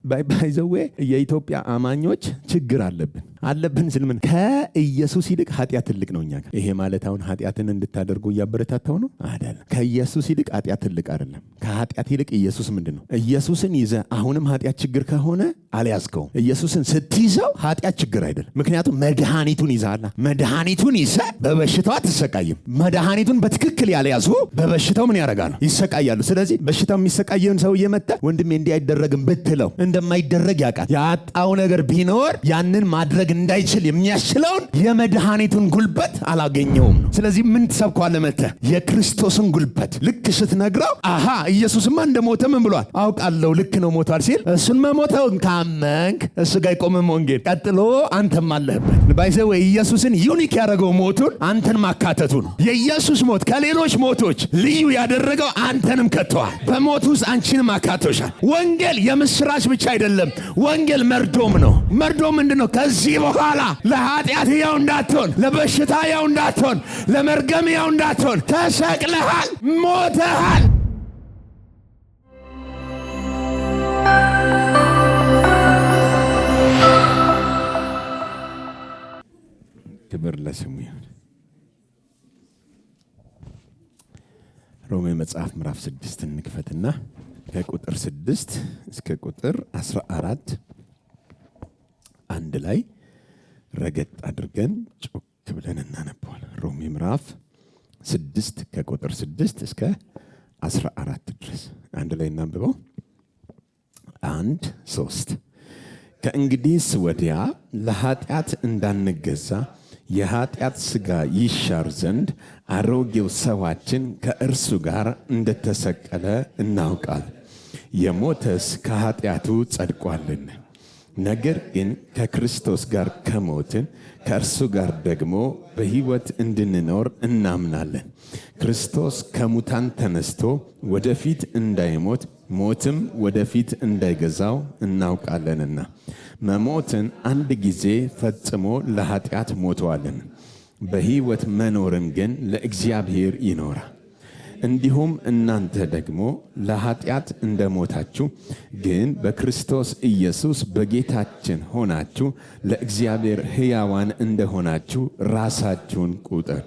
ባይዘዌ የኢትዮጵያ አማኞች ችግር አለብን ስልምን ከኢየሱስ ይልቅ ኃጢአት ትልቅ ነው እኛ ጋር። ይሄ ማለት አሁን ኃጢአትን እንድታደርጉ እያበረታታው ነው አይደለም። ከኢየሱስ ይልቅ ኃጢአት ትልቅ አይደለም። ከኃጢአት ይልቅ ኢየሱስ ምንድነው? ኢየሱስን ይዘ አሁንም ኃጢአት ችግር ከሆነ አልያዝከው። ኢየሱስን ስትይዘው ኃጢአት ችግር አይደለም። ምክንያቱም መድኃኒቱን ይዛላ። መድኃኒቱን ይዘ በበሽታው አትሰቃይም። መድኃኒቱን በትክክል ያልያዙ በበሽታው ምን ያደርጋሉ? ይሰቃያሉ። ስለዚህ በሽታው የሚሰቃየውን ሰው እየመጣ ወንድሜ እንዲህ አይደረግም ብትለው እንደማይደረግ ያውቃል። ያጣው ነገር ቢኖር ያንን ማድረግ እንዳይችል የሚያስችለውን የመድኃኒቱን ጉልበት አላገኘውም ነው። ስለዚህ ምን ትሰብከዋለህ መተህ? የክርስቶስን ጉልበት ልክ ስትነግረው አሃ ኢየሱስማ እንደሞተ ምን ብሏል? አውቃለሁ ልክ ነው ሞቷል ሲል እሱን መሞተውን ካመንክ እሱ ጋር ይቆምም ወንጌል ቀጥሎ አንተም አለህበት። ባይዘው ኢየሱስን ዩኒክ ያደረገው ሞቱን አንተን ማካተቱ ነው። የኢየሱስ ሞት ከሌሎች ሞቶች ልዩ ያደረገው አንተንም ከተዋል። በሞት ውስጥ አንቺንም አካቶሻል። ወንጌል የምስራች ብቻ አይደለም። ወንጌል መርዶም ነው። መርዶም ምንድነው? ከዚህ በኋላ ለኃጢአት ያው እንዳትሆን፣ ለበሽታ ያው እንዳትሆን፣ ለመርገም ያው እንዳትሆን ተሰቅለሃል፣ ሞተሃል። ክብር ለስሙ ይሁን። ሮሜ መጽሐፍ ምዕራፍ 6 እንክፈትና ከቁጥር 6 እስከ ቁጥር 14 አንድ ላይ ረገጥ አድርገን ጮክ ብለን እናነበዋለን። ሮሜ ምዕራፍ 6 ከቁጥር 6 እስከ 14 ድረስ አንድ ላይ እናንብበው። 1 3 ከእንግዲህስ ወዲያ ለኃጢአት እንዳንገዛ የኃጢአት ሥጋ ይሻር ዘንድ አሮጌው ሰዋችን ከእርሱ ጋር እንደተሰቀለ እናውቃለን። የሞተስ ከኃጢአቱ ጸድቋልን። ነገር ግን ከክርስቶስ ጋር ከሞትን ከእርሱ ጋር ደግሞ በሕይወት እንድንኖር እናምናለን። ክርስቶስ ከሙታን ተነስቶ ወደፊት እንዳይሞት ሞትም ወደፊት እንዳይገዛው እናውቃለንና መሞትን አንድ ጊዜ ፈጽሞ ለኃጢአት ሞተዋልን፣ በሕይወት መኖርን ግን ለእግዚአብሔር ይኖራል። እንዲሁም እናንተ ደግሞ ለኃጢአት እንደሞታችሁ ግን በክርስቶስ ኢየሱስ በጌታችን ሆናችሁ ለእግዚአብሔር ሕያዋን እንደሆናችሁ ራሳችሁን ቁጠሩ።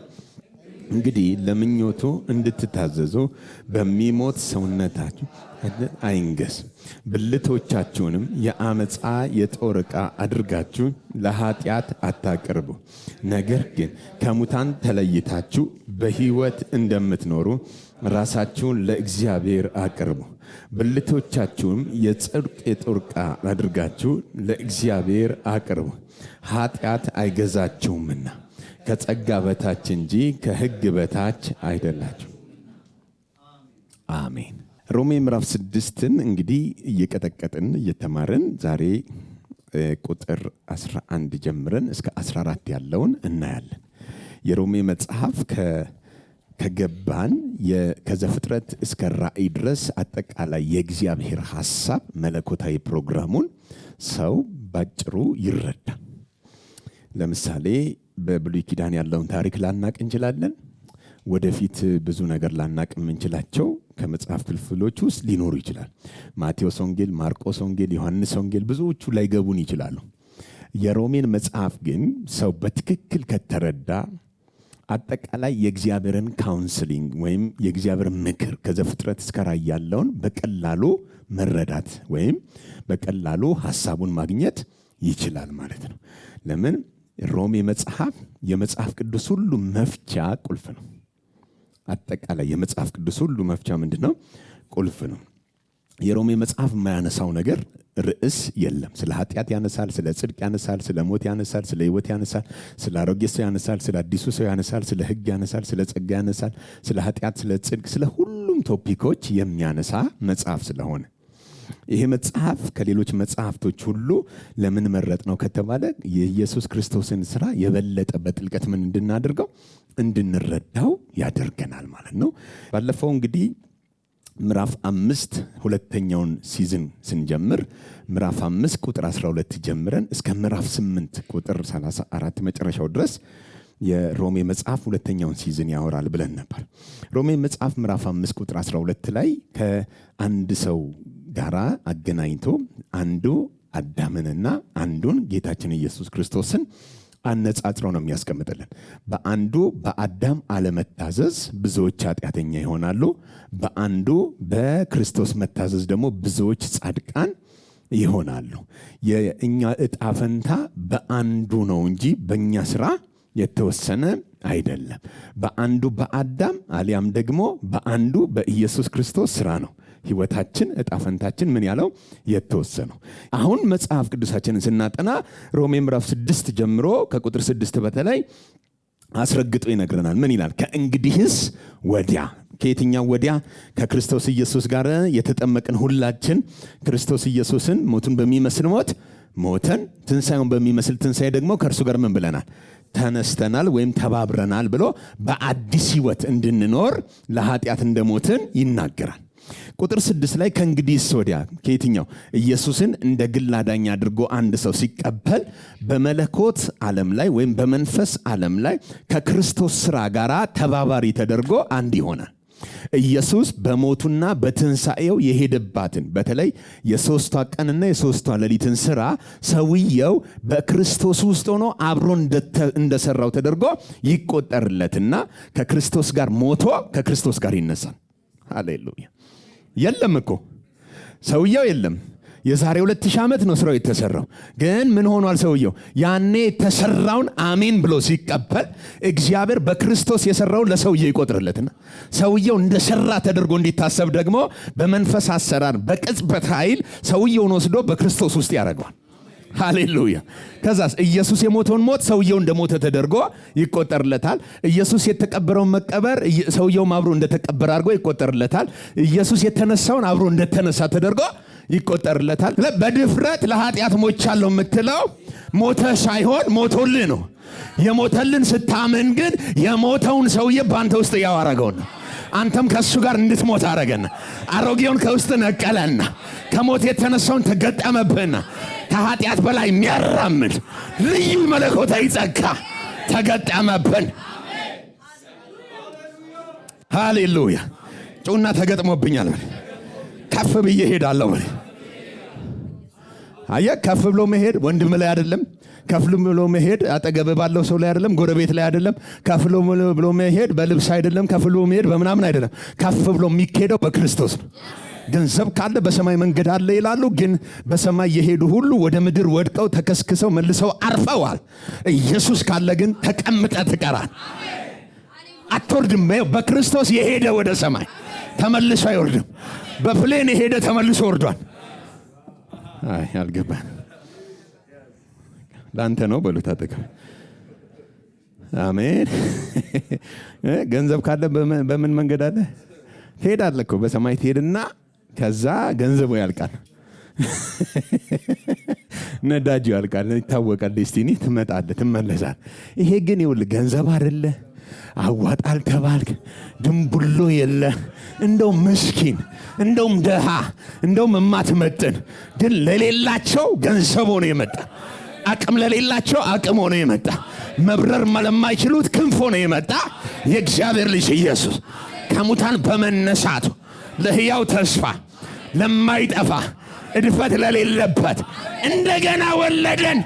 እንግዲህ ለምኞቱ እንድትታዘዙ በሚሞት ሰውነታችሁ አይንገስ። ብልቶቻችሁንም የአመፃ የጦር ዕቃ አድርጋችሁ ለኃጢአት አታቅርቡ። ነገር ግን ከሙታን ተለይታችሁ በሕይወት እንደምትኖሩ ራሳችሁን ለእግዚአብሔር አቅርቡ። ብልቶቻችሁም የጽድቅ የጦር ዕቃ አድርጋችሁ ለእግዚአብሔር አቅርቡ። ኃጢአት አይገዛችሁምና ከጸጋ በታች እንጂ ከሕግ በታች አይደላችሁ። አሜን። ሮሜ ምዕራፍ 6ን እንግዲህ እየቀጠቀጥን እየተማርን ዛሬ ቁጥር 11 ጀምረን እስከ 14 ያለውን እናያለን። የሮሜ መጽሐፍ ከገባን ከዘፍጥረት እስከ ራእይ ድረስ አጠቃላይ የእግዚአብሔር ሐሳብ መለኮታዊ ፕሮግራሙን ሰው ባጭሩ ይረዳል። ለምሳሌ በብሉይ ኪዳን ያለውን ታሪክ ላናቅ እንችላለን። ወደፊት ብዙ ነገር ላናቅ የምንችላቸው ከመጽሐፍ ክፍሎች ውስጥ ሊኖሩ ይችላል። ማቴዎስ ወንጌል፣ ማርቆስ ወንጌል፣ ዮሐንስ ወንጌል ብዙዎቹ ላይገቡን ይችላሉ። የሮሜን መጽሐፍ ግን ሰው በትክክል ከተረዳ አጠቃላይ የእግዚአብሔርን ካውንስሊንግ ወይም የእግዚአብሔር ምክር ከዘፍጥረት እስከ ራእይ ያለውን በቀላሉ መረዳት ወይም በቀላሉ ሐሳቡን ማግኘት ይችላል ማለት ነው። ለምን? ሮሜ መጽሐፍ የመጽሐፍ ቅዱስ ሁሉ መፍቻ ቁልፍ ነው። አጠቃላይ የመጽሐፍ ቅዱስ ሁሉ መፍቻ ምንድነው? ቁልፍ ነው። የሮሜ መጽሐፍ የማያነሳው ነገር ርዕስ የለም። ስለ ኃጢአት ያነሳል፣ ስለ ጽድቅ ያነሳል፣ ስለ ሞት ያነሳል፣ ስለ ሕይወት ያነሳል፣ ስለ አሮጌ ሰው ያነሳል፣ ስለ አዲሱ ሰው ያነሳል፣ ስለ ሕግ ያነሳል፣ ስለ ጸጋ ያነሳል፣ ስለ ኃጢአት፣ ስለ ጽድቅ፣ ስለ ሁሉም ቶፒኮች የሚያነሳ መጽሐፍ ስለሆነ ይሄ መጽሐፍ ከሌሎች መጽሐፍቶች ሁሉ ለምን መረጥ ነው ከተባለ የኢየሱስ ክርስቶስን ስራ የበለጠ በጥልቀት ምን እንድናደርገው እንድንረዳው ያደርገናል ማለት ነው። ባለፈው እንግዲህ ምዕራፍ 5 ሁለተኛውን ሲዝን ስንጀምር ምዕራፍ 5 ቁጥር 12 ጀምረን እስከ ምዕራፍ 8 ቁጥር 34 መጨረሻው ድረስ የሮሜ መጽሐፍ ሁለተኛውን ሲዝን ያወራል ብለን ነበር። ሮሜ መጽሐፍ ምዕራፍ 5 ቁጥር 12 ላይ ከአንድ ሰው ጋራ አገናኝቶ አንዱ አዳምንና አንዱን ጌታችን ኢየሱስ ክርስቶስን አነጻጽሮ ነው የሚያስቀምጥልን። በአንዱ በአዳም አለመታዘዝ ብዙዎች ኃጢአተኛ ይሆናሉ፣ በአንዱ በክርስቶስ መታዘዝ ደግሞ ብዙዎች ጻድቃን ይሆናሉ። የእኛ ዕጣ ፈንታ በአንዱ ነው እንጂ በእኛ ስራ የተወሰነ አይደለም። በአንዱ በአዳም አሊያም ደግሞ በአንዱ በኢየሱስ ክርስቶስ ስራ ነው ህይወታችን ዕጣ ፈንታችን ምን ያለው የተወሰነው። አሁን መጽሐፍ ቅዱሳችንን ስናጠና ሮሜ ምዕራፍ 6 ጀምሮ ከቁጥር 6 በተለይ አስረግጦ ይነግረናል። ምን ይላል? ከእንግዲህስ ወዲያ። ከየትኛው ወዲያ? ከክርስቶስ ኢየሱስ ጋር የተጠመቅን ሁላችን ክርስቶስ ኢየሱስን ሞቱን በሚመስል ሞት ሞተን ትንሣኤውን በሚመስል ትንሣኤ ደግሞ ከእርሱ ጋር ምን ብለናል? ተነስተናል ወይም ተባብረናል ብሎ በአዲስ ህይወት እንድንኖር ለኃጢአት እንደሞትን ይናገራል። ቁጥር 6 ላይ ከእንግዲህስ ወዲያ ከየትኛው? ኢየሱስን እንደ ግል አዳኝ አድርጎ አንድ ሰው ሲቀበል በመለኮት ዓለም ላይ ወይም በመንፈስ ዓለም ላይ ከክርስቶስ ሥራ ጋር ተባባሪ ተደርጎ አንድ ይሆናል። ኢየሱስ በሞቱና በትንሣኤው የሄደባትን በተለይ የሶስቷ ቀንና የሶስቷ ሌሊትን ሥራ ሰውየው በክርስቶስ ውስጥ ሆኖ አብሮ እንደሰራው ተደርጎ ይቆጠርለትና ከክርስቶስ ጋር ሞቶ ከክርስቶስ ጋር ይነሳል። ሃሌሉያ። የለም እኮ ሰውየው የለም። የዛሬ 2000 ዓመት ነው ስራው የተሰራው። ግን ምን ሆኗል? ሰውየው ያኔ የተሰራውን አሜን ብሎ ሲቀበል እግዚአብሔር በክርስቶስ የሰራውን ለሰውየው ይቆጥርለትና ሰውየው እንደሰራ ተደርጎ እንዲታሰብ ደግሞ በመንፈስ አሰራር በቅጽበት ኃይል ሰውየውን ወስዶ በክርስቶስ ውስጥ ያደርገዋል። ሃሌሉያ። ከዛስ ኢየሱስ የሞተውን ሞት ሰውየው እንደሞተ ተደርጎ ይቆጠርለታል። ኢየሱስ የተቀበረውን መቀበር ሰውየውም አብሮ እንደተቀበረ አድርጎ ይቆጠርለታል። ኢየሱስ የተነሳውን አብሮ እንደተነሳ ተደርጎ ይቆጠርለታል። በድፍረት ለኃጢአት ሞቻለሁ የምትለው ሞተ ሳይሆን ሞቶልህ ነው። የሞተልን ስታመን ግን የሞተውን ሰውዬ በአንተ ውስጥ ያዋረገውና አንተም ከሱ ጋር እንድትሞት አረገና አሮጌውን ከውስጥ ነቀለና ከሞት የተነሳውን ተገጠመብህና ከኃጢአት በላይ የሚያራምድ ልዩ መለኮታዊ ጸጋ ተገጠመብን። ሃሌሉያ። ጩና ተገጥሞብኛል። ከፍ ብዬ ሄዳለሁ። አየህ፣ ከፍ ብሎ መሄድ ወንድም ላይ አይደለም። ከፍ ብሎ መሄድ አጠገብ ባለው ሰው ላይ አይደለም፣ ጎረቤት ላይ አይደለም። ከፍ ብሎ መሄድ በልብስ አይደለም። ከፍ ብሎ መሄድ በምናምን አይደለም። ከፍ ብሎ የሚሄደው በክርስቶስ ነው። ገንዘብ ካለ በሰማይ መንገድ አለ ይላሉ። ግን በሰማይ የሄዱ ሁሉ ወደ ምድር ወድቀው ተከስክሰው መልሰው አርፈዋል። ኢየሱስ ካለ ግን ተቀምጠ ትቀራል። አትወርድም። በክርስቶስ የሄደ ወደ ሰማይ ተመልሶ አይወርድም። በፕሌን የሄደ ተመልሶ ወርዷል። አይ አልገባን። ላንተ ነው በሉት አጠገብ። አሜን። ገንዘብ ካለ በምን መንገድ አለ? ትሄዳለህ እኮ በሰማይ ትሄድና ከዛ ገንዘቡ ያልቃል፣ ነዳጁ ያልቃል፣ ይታወቃል። ዴስቲኒ ትመጣለህ፣ ትመለሳል። ይሄ ግን ይኸውልህ ገንዘብ አይደለ፣ አዋጣል ተባልክ፣ ድንቡሎ የለ፣ እንደውም ምስኪን፣ እንደውም ደሃ፣ እንደውም የማትመጥን ግን ለሌላቸው ገንዘብ ሆኖ የመጣ አቅም ለሌላቸው አቅም ሆኖ የመጣ መብረር ለማይችሉት ክንፍ ሆኖ የመጣ የእግዚአብሔር ልጅ ኢየሱስ ከሙታን በመነሳቱ ለሕያው ተስፋ ለማይጠፋ እድፈት ለሌለበት እንደገና ወለደን።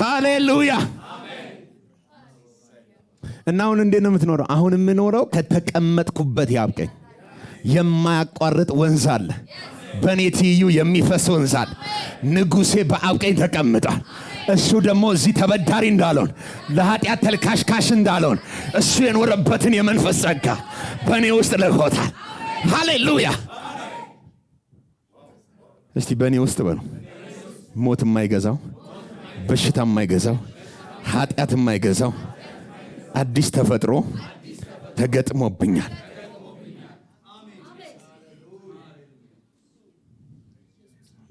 ሃሌሉያ። እና አሁን እንዴት ነው የምትኖረው? አሁን የምኖረው ከተቀመጥኩበት ያብቀኝ የማያቋርጥ ወንዝ አለ፣ በእኔ ትይዩ የሚፈስ ወንዝ አለ። ንጉሴ በአብቀኝ ተቀምጧል። እሱ ደግሞ እዚህ ተበዳሪ እንዳልሆን ለኃጢአት ተልካሽካሽ እንዳልሆን እሱ የኖረበትን የመንፈስ ጸጋ በእኔ ውስጥ ልኮታል። ሃሌሉያ። እስቲ በእኔ ውስጥ በሉ። ሞት የማይገዛው፣ በሽታ የማይገዛው፣ ኃጢአት የማይገዛው አዲስ ተፈጥሮ ተገጥሞብኛል።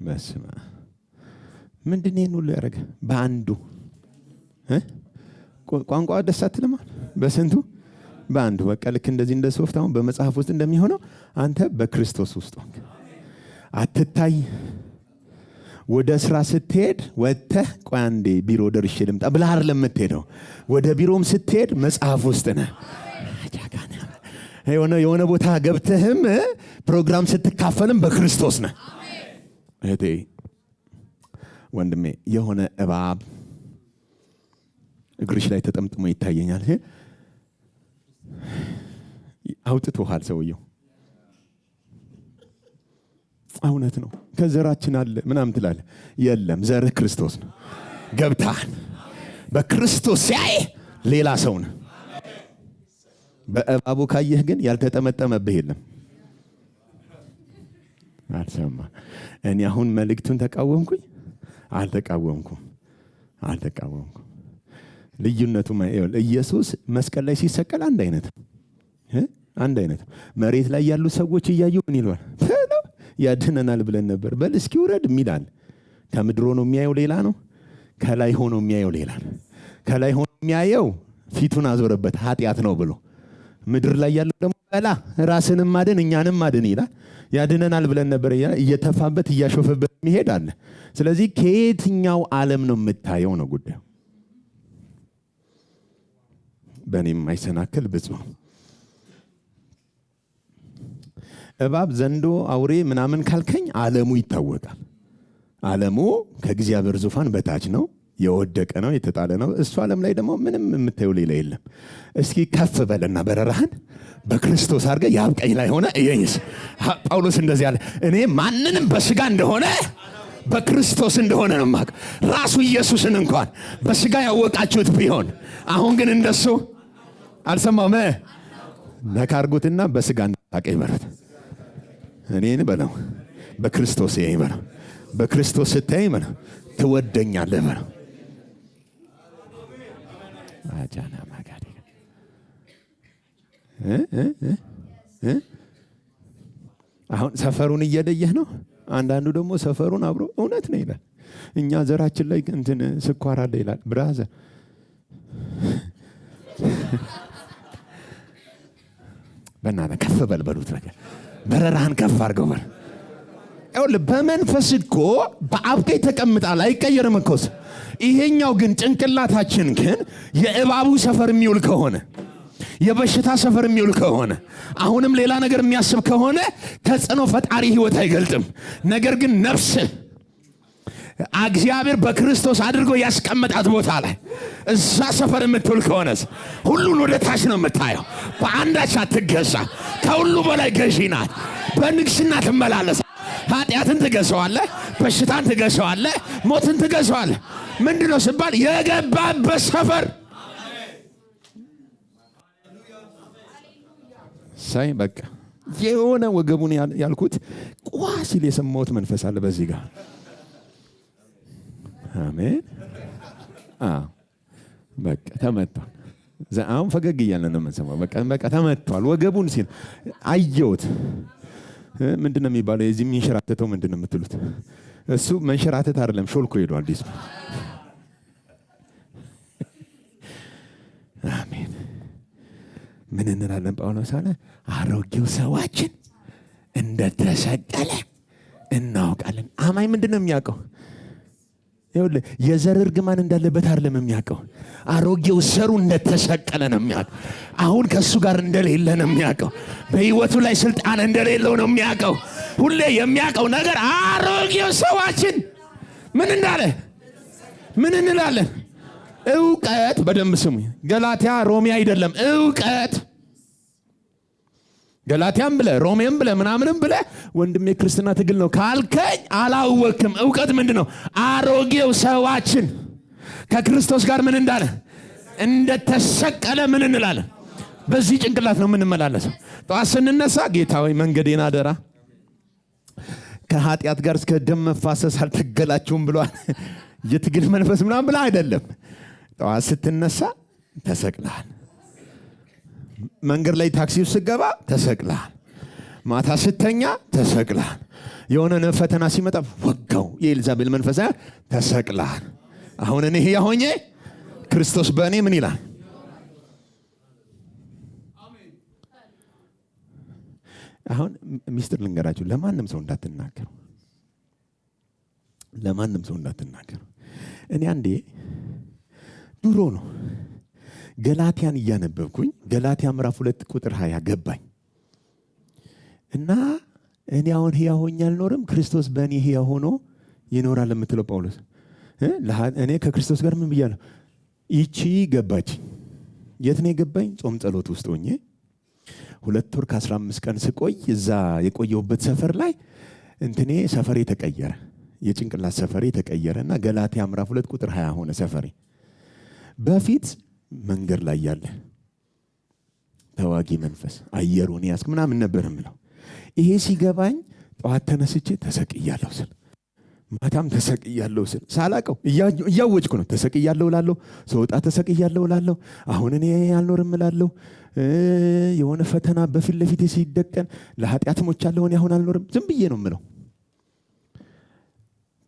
በስመ አብ። ምንድን ነው ሁሉ ያደረገ? በአንዱ ቋንቋ ደስ አትልም? በስንቱ በአንዱ። በቃ ልክ እንደዚህ እንደ ሶፍት አሁን በመጽሐፍ ውስጥ እንደሚሆነው አንተ በክርስቶስ ውስጥ ሆንክ። አትታይ። ወደ ስራ ስትሄድ ወጥተህ ቆይ አንዴ ቢሮ ደርሼ ልምጣ ብለህ አይደለም የምትሄደው። ወደ ቢሮም ስትሄድ መጽሐፍ ውስጥ ነህ። የሆነ ቦታ ገብተህም ፕሮግራም ስትካፈልም በክርስቶስ ነህ። እህቴ ወንድሜ፣ የሆነ እባብ እግርሽ ላይ ተጠምጥሞ ይታየኛል። አውጥቶሃል ሰውየው። እውነት ነው። ከዘራችን አለ ምናምን ትላለህ። የለም፣ ዘርህ ክርስቶስ ነው። ገብታል። በክርስቶስ ሲያይ ሌላ ሰው ነው። በእባቡ ካየህ ግን ያልተጠመጠመብህ የለም። አልሰማ። እኔ አሁን መልእክቱን ተቃወምኩኝ? አልተቃወምኩም። ልዩነቱ ኢየሱስ መስቀል ላይ ሲሰቀል አንድ አይነት መሬት ላይ ያሉ ሰዎች እያዩ ምን ይሏል? ያድነናል ብለን ነበር። በል እስኪ ውረድ የሚላል። ከምድር ሆኖ የሚያየው ሌላ ነው። ከላይ ሆኖ የሚያየው ሌላ ነው። ከላይ ሆኖ የሚያየው ፊቱን አዞረበት ኃጢአት ነው ብሎ፣ ምድር ላይ ያለው ደግሞ በላ ራስንም ማድን እኛንም ማድን ይላል። ያድነናል ብለን ነበር እየተፋበት እያሾፈበት የሚሄድ አለ። ስለዚህ ከየትኛው ዓለም ነው የምታየው ነው ጉዳዩ። በእኔም አይሰናከል ብፁዕ ነው። እባብ፣ ዘንዶ፣ አውሬ ምናምን ካልከኝ ዓለሙ ይታወቃል። ዓለሙ ከእግዚአብሔር ዙፋን በታች ነው፣ የወደቀ ነው፣ የተጣለ ነው። እሱ ዓለም ላይ ደግሞ ምንም የምታየው ሌላ የለም። እስኪ ከፍ በለና በረራህን በክርስቶስ አድርገህ የአብ ቀኝ ላይ ሆነ እየኝስ። ጳውሎስ እንደዚህ አለ፣ እኔ ማንንም በስጋ እንደሆነ በክርስቶስ እንደሆነ ነው የማውቀው። ራሱ ኢየሱስን እንኳን በስጋ ያወቃችሁት ቢሆን አሁን ግን እንደሱ አልሰማም። ነካርጉትና በስጋ እንዳታውቀኝ በረት እኔን በለው በክርስቶስ ይሄ በለው በክርስቶስ ስታይ በለው ትወደኛለህ በለው። አጃና ማጋዲ አሁን ሰፈሩን እየለየህ ነው። አንዳንዱ ደግሞ ሰፈሩን አብሮ እውነት ነው ይላል። እኛ ዘራችን ላይ እንትን ስኳር አለ ይላል። ብራዘር በእናትህ ከፍ በልበሉት ነገር በረራህን ከፍ አድርገው በል። በመንፈስ እኮ በአብ ቀኝ ተቀምጣል፣ አይቀየርም እኮ። ይሄኛው ግን ጭንቅላታችን ግን የእባቡ ሰፈር የሚውል ከሆነ፣ የበሽታ ሰፈር የሚውል ከሆነ፣ አሁንም ሌላ ነገር የሚያስብ ከሆነ ተጽዕኖ ፈጣሪ ህይወት አይገልጥም። ነገር ግን ነፍስ እግዚአብሔር በክርስቶስ አድርጎ ያስቀመጣት ቦታ ላይ እዛ ሰፈር የምትውል ከሆነ ሁሉን ወደ ታች ነው የምታየው። በአንዳች አትገዛ። ከሁሉ በላይ ገዢ ናት። በንግስና ትመላለስ። ኃጢአትን ትገዛዋለህ፣ በሽታን ትገዛዋለህ፣ ሞትን ትገዛዋለህ። ምንድነው ሲባል የገባበት ሰፈር ሳይ በቃ የሆነ ወገቡን ያልኩት ቋ ሲል የሰማሁት መንፈስ አለ በዚህ ጋር። አሜን። በቃ ተመቷል። አሁን ፈገግ እያለ ነው የምንሰማው። በቃ ተመቷል። ወገቡን ሲል አየሁት። ምንድን ነው የሚባለው? የዚህ የሚንሸራተተው ምንድን ነው የምትሉት? እሱ መንሸራተት አይደለም፣ ሾልኮ ሄዷል። አዲስ አሜን። ምን እንላለን? ጳውሎስ አለ አሮጌው ሰዋችን እንደተሰቀለ እናውቃለን። አማኝ ምንድን ነው የሚያውቀው? ይኸውልህ የዘር እርግማን እንዳለበት አይደለም የሚያውቀው። አሮጌው ሰሩ እንደተሰቀለ ነው የሚያውቀው። አሁን ከእሱ ጋር እንደሌለ ነው የሚያውቀው። በህይወቱ ላይ ስልጣን እንደሌለው ነው የሚያውቀው። ሁሌ የሚያውቀው ነገር አሮጌው ሰዋችን ምን እንዳለ ምን እንላለን? እውቀት። በደንብ ስሙ። ገላትያ ሮሜ አይደለም፣ እውቀት። ገላትያም ብለ ሮሜም ብለ ምናምንም ብለ ወንድሜ ክርስትና ትግል ነው ካልከኝ አላወቅም። እውቀት ምንድን ነው? አሮጌው ሰዋችን ከክርስቶስ ጋር ምን እንዳለ እንደተሰቀለ ምን እንላለን? በዚህ ጭንቅላት ነው የምንመላለሰው። ጠዋት ስንነሳ ጌታ ሆይ መንገዴን አደራ፣ ከኃጢአት ጋር እስከ ደም መፋሰስ አልተገላችሁም ብሏል። የትግል መንፈስ ምናምን ብላ አይደለም። ጠዋት ስትነሳ ተሰቅላል። መንገድ ላይ ታክሲ ውስጥ ስትገባ ተሰቅላል። ማታ ስተኛ ተሰቅላል። የሆነ ፈተና ሲመጣ ወጋው የኤልዛቤል መንፈስ ተሰቅላል። አሁን እኔ ሕያው ሆኜ ክርስቶስ በእኔ ምን ይላል? አሁን ሚስጥር ልንገራችሁ። ለማንም ሰው እንዳትናገሩ፣ ለማንም ሰው እንዳትናገሩ። እኔ አንዴ ድሮ ነው ገላትያን እያነበብኩኝ ገላትያ ምዕራፍ 2 ቁጥር 20 ገባኝ። እና እኔ አሁን ሕያው ሆኜ አልኖርም፣ ክርስቶስ በእኔ ሕያው ሆኖ ይኖራል የምትለው ጳውሎስ እኔ ከክርስቶስ ጋር ምን ብያለሁ? ይቺ ገባች። የት ነው የገባኝ? ጾም ጸሎት ውስጥ ሆኜ 2 ወር ከ15 ቀን ስቆይ እዛ የቆየሁበት ሰፈር ላይ እንትኔ ሰፈሬ ተቀየረ። የጭንቅላት ሰፈሬ ተቀየረና ገላትያ ምዕራፍ 2 ቁጥር 20 ሆነ ሰፈሬ። በፊት መንገድ ላይ ያለ ተዋጊ መንፈስ አየሩን ያስክ ምናምን ነበር የምለው። ይሄ ሲገባኝ ጠዋት ተነስቼ ተሰቅያለሁ ስል ማታም ተሰቅያለሁ ስል ሳላቀው እያወጭኩ ነው። ተሰቅያለሁ እላለሁ፣ ስወጣ ተሰቅያለሁ እላለሁ። አሁን እኔ አልኖርም እላለሁ። የሆነ ፈተና በፊት ለፊቴ ሲደቀን ለኃጢአት ሞቻለሁ፣ እኔ አሁን አልኖርም፣ ዝም ብዬ ነው የምለው።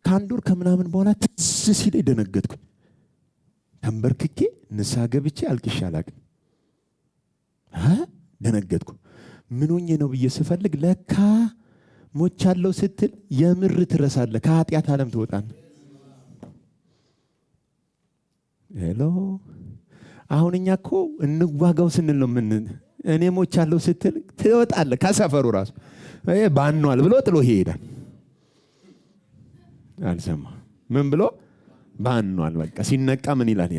ከአንድ ወር ከምናምን በኋላ ትዝ ሲለኝ ደነገጥኩ። ተንበርክኬ ንስሐ ገብቼ አልቅሼ አላቅም። ደነገጥኩ። ምን ሆኜ ነው ብዬ ስፈልግ ለካ ሞቻለሁ ስትል የምር ትረሳለህ፣ ከኃጢአት ዓለም ትወጣለህ። ሄሎ አሁን እኛ እኮ እንዋጋው ስንል ነው እኔ ሞቻለሁ ስትል ትወጣለህ ከሰፈሩ ራሱ ባኗል ብሎ ጥሎ ይሄዳል። አልሰማ ምን ብሎ ባኗል። በቃ ሲነቃ ምን ይላል?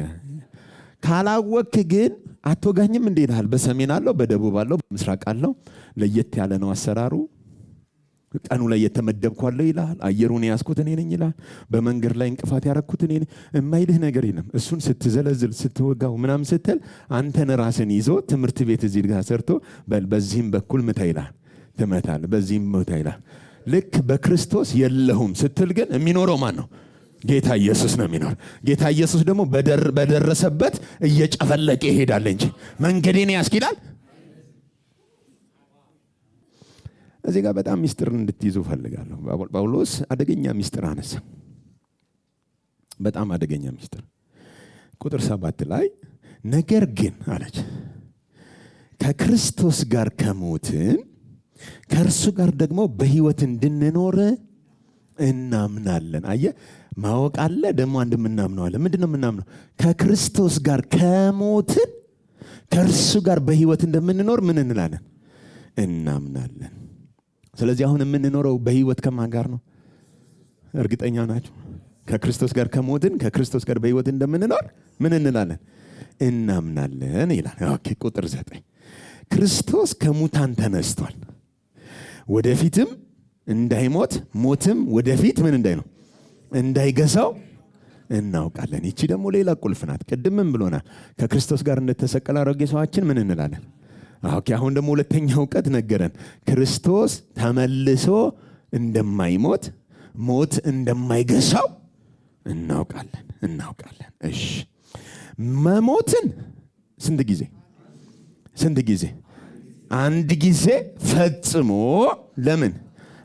ካላወክ ግን አትወጋኝም እንዴ ይልሃል። በሰሜን አለው፣ በደቡብ አለው፣ በምስራቅ አለው። ለየት ያለ ነው አሰራሩ። ቀኑ ላይ የተመደብኳለሁ ይላል። አየሩን ያስኩት እኔ ነኝ ይላል። በመንገድ ላይ እንቅፋት ያረኩት እኔ ነኝ። የማይልህ ነገር የለም። እሱን ስትዘለዝል ስትወጋው ምናምን ስትል አንተን ራስን ይዞ ትምህርት ቤት እዚህ ጋር ሰርቶ በዚህም በኩል ምታ ይላል። ትመታለህ፣ በዚህም ምታ ይላል። ልክ በክርስቶስ የለሁም ስትል ግን የሚኖረው ማን ነው? ጌታ ኢየሱስ ነው የሚኖር። ጌታ ኢየሱስ ደግሞ በደረሰበት እየጨፈለቀ ይሄዳል እንጂ መንገዴን ያስክ ይላል። እዚህ ጋር በጣም ሚስጥር እንድትይዙ ፈልጋለሁ። ጳውሎስ አደገኛ ሚስጥር አነሳ። በጣም አደገኛ ሚስጥር። ቁጥር 7 ላይ ነገር ግን አለች ከክርስቶስ ጋር ከሞትን ከእርሱ ጋር ደግሞ በሕይወት እንድንኖር እናምናለን። አየ ማወቅ አለ ደግሞ አንድ የምናምነው አለ። ምንድነው የምናምነው? ከክርስቶስ ጋር ከሞትን ከእርሱ ጋር በሕይወት እንደምንኖር ምን እንላለን? እናምናለን። ስለዚህ አሁን የምንኖረው በሕይወት ከማን ጋር ነው? እርግጠኛ ናችሁ? ከክርስቶስ ጋር ከሞትን ከክርስቶስ ጋር በሕይወት እንደምንኖር ምን እንላለን? እናምናለን ይላል። ኦኬ ቁጥር 9 ክርስቶስ ከሙታን ተነስቷል፣ ወደፊትም እንዳይሞት ሞትም ወደፊት ምን እንዳይነው እንዳይገዛው እናውቃለን። ይቺ ደግሞ ሌላ ቁልፍ ናት። ቅድምም ብሎናል ከክርስቶስ ጋር እንደተሰቀለ አሮጌ ሰዋችን ምን እንላለን? ኦኬ አሁን ደግሞ ሁለተኛው እውቀት ነገረን። ክርስቶስ ተመልሶ እንደማይሞት ሞት እንደማይገዛው እናውቃለን። እሺ መሞትን ስንት ጊዜ? አንድ ጊዜ ፈጽሞ ለምን?